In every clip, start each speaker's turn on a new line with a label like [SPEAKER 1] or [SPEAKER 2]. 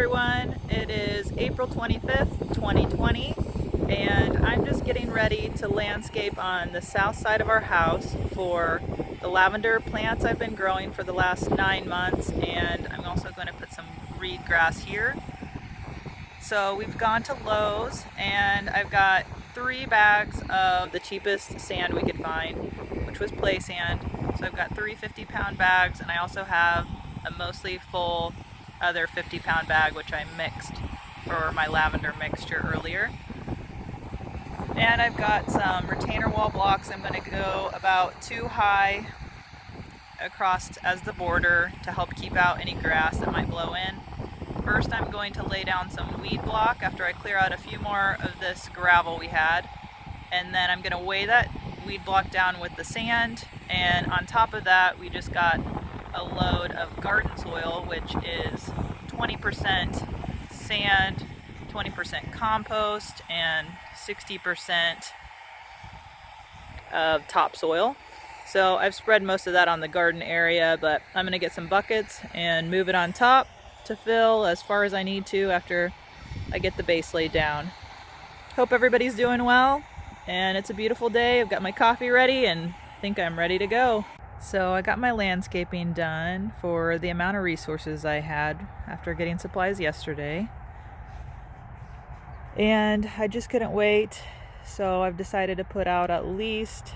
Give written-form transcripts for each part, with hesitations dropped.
[SPEAKER 1] everyone. It is April 25th, 2020, and I'm just getting ready to landscape on the south side of our house for the lavender plants I've been growing for the last 9 months, and I'm also going to put some reed grass here. So we've gone to Lowe's, and I've got 3 bags of the cheapest sand we could find, which was play sand. So I've got 3 50-pound bags, and I also have a mostly full other 50-pound bag, which I mixed for my lavender mixture earlier. And I've got some retainer wall blocks. I'm going to go about 2 high across as the border to help keep out any grass that might blow in. First, I'm going to lay down some weed block after I clear out a few more of this gravel we had, and then I'm going to weigh that weed block down with the sand, and on top of that we just got a load of garden soil, which is 20% sand, 20% compost, and 60% of topsoil. So I've spread most of that on the garden area, but I'm going to get some buckets and move it on top to fill as far as I need to after I get the base laid down. Hope everybody's doing well, and it's a beautiful day. I've got my coffee ready and think I'm ready to go. So I got my landscaping done for the amount of resources I had after getting supplies yesterday, and I just couldn't wait, so I've decided to put out at least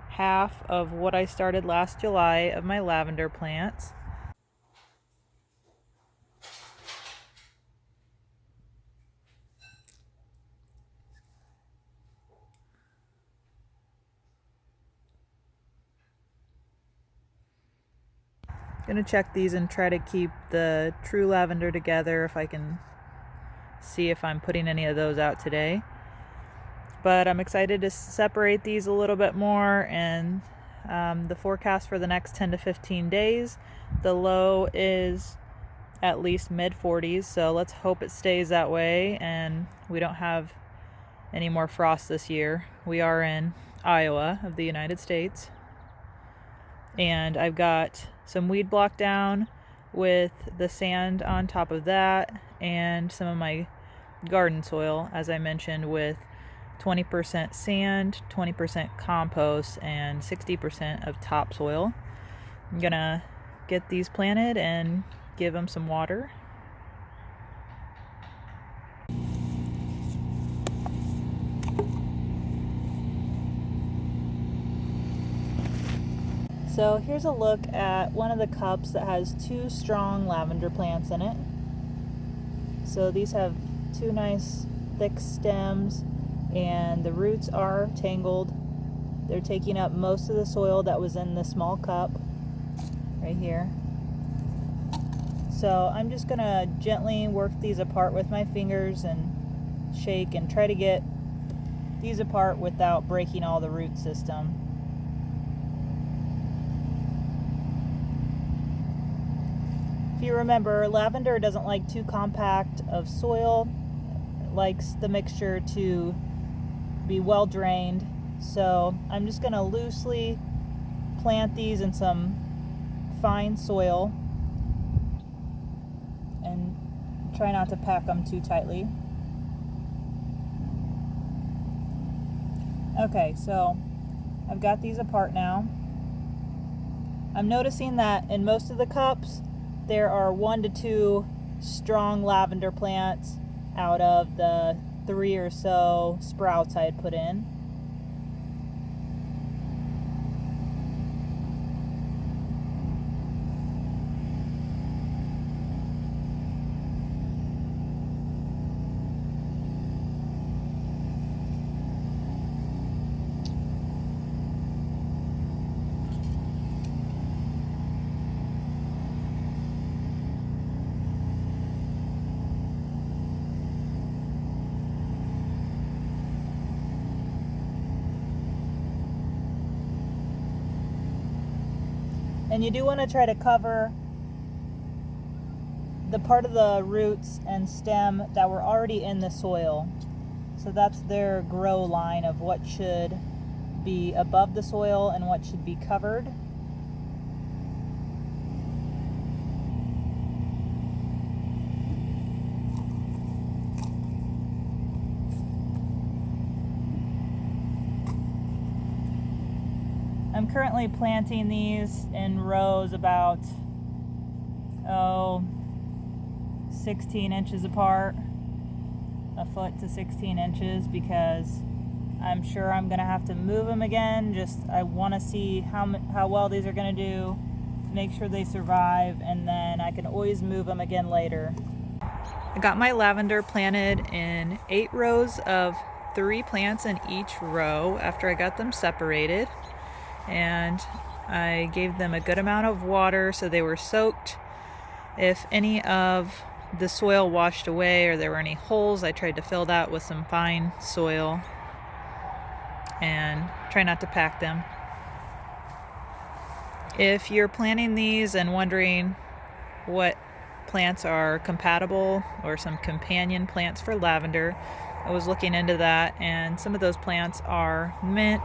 [SPEAKER 1] half of what I started last July of my lavender plants. Gonna check these and try to keep the true lavender together if I can see if I'm putting any of those out today. But I'm excited to separate these a little bit more, and the forecast for the next 10 to 15 days, the low is at least mid-40s, so let's hope it stays that way and we don't have any more frost this year. We are in Iowa of the United States. And I've got some weed block down with the sand on top of that, and some of my garden soil, as I mentioned, with 20% sand, 20% compost, and 60% of topsoil. I'm gonna get these planted and give them some water. So here's a look at one of the cups that has 2 strong lavender plants in it. So these have 2 nice thick stems, and the roots are tangled. They're taking up most of the soil that was in the small cup right here. So I'm just gonna gently work these apart with my fingers and shake and try to get these apart without breaking all the root system. If you remember, lavender doesn't like too compact of soil. It likes the mixture to be well drained. So I'm just going to loosely plant these in some fine soil and try not to pack them too tightly. Okay, so I've got these apart now. I'm noticing that in most of the cups there are 1 to 2 strong lavender plants out of the 3 or so sprouts I had put in. And you do want to try to cover the part of the roots and stem that were already in the soil. So that's their grow line of what should be above the soil and what should be covered. I'm currently planting these in rows about 16 inches apart, a foot to 16 inches, because I'm sure I'm gonna have to move them again. I want to see how well these are gonna do, make sure they survive, and then I can always move them again later. I got my lavender planted in 8 rows of 3 plants in each row after I got them separated, and I gave them a good amount of water so they were soaked. If any of the soil washed away or there were any holes, I tried to fill that with some fine soil and try not to pack them. If you're planting these and wondering what plants are compatible or some companion plants for lavender, I was looking into that, and some of those plants are mint,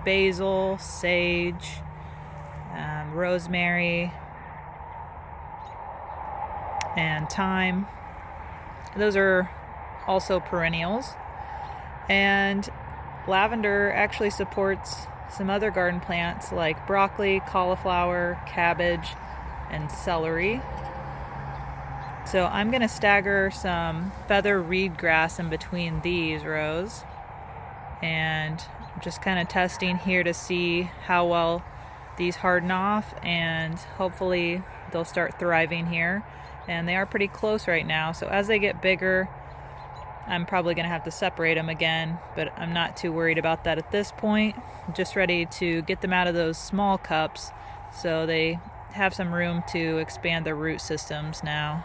[SPEAKER 1] basil, sage, rosemary, and thyme. Those are also perennials. And lavender actually supports some other garden plants like broccoli, cauliflower, cabbage, and celery. So I'm going to stagger some feather reed grass in between these rows, and I'm just kind of testing here to see how well these harden off, and hopefully they'll start thriving here. And they are pretty close right now, so as they get bigger, I'm probably going to have to separate them again, but I'm not too worried about that at this point. I'm just ready to get them out of those small cups so they have some room to expand their root systems now.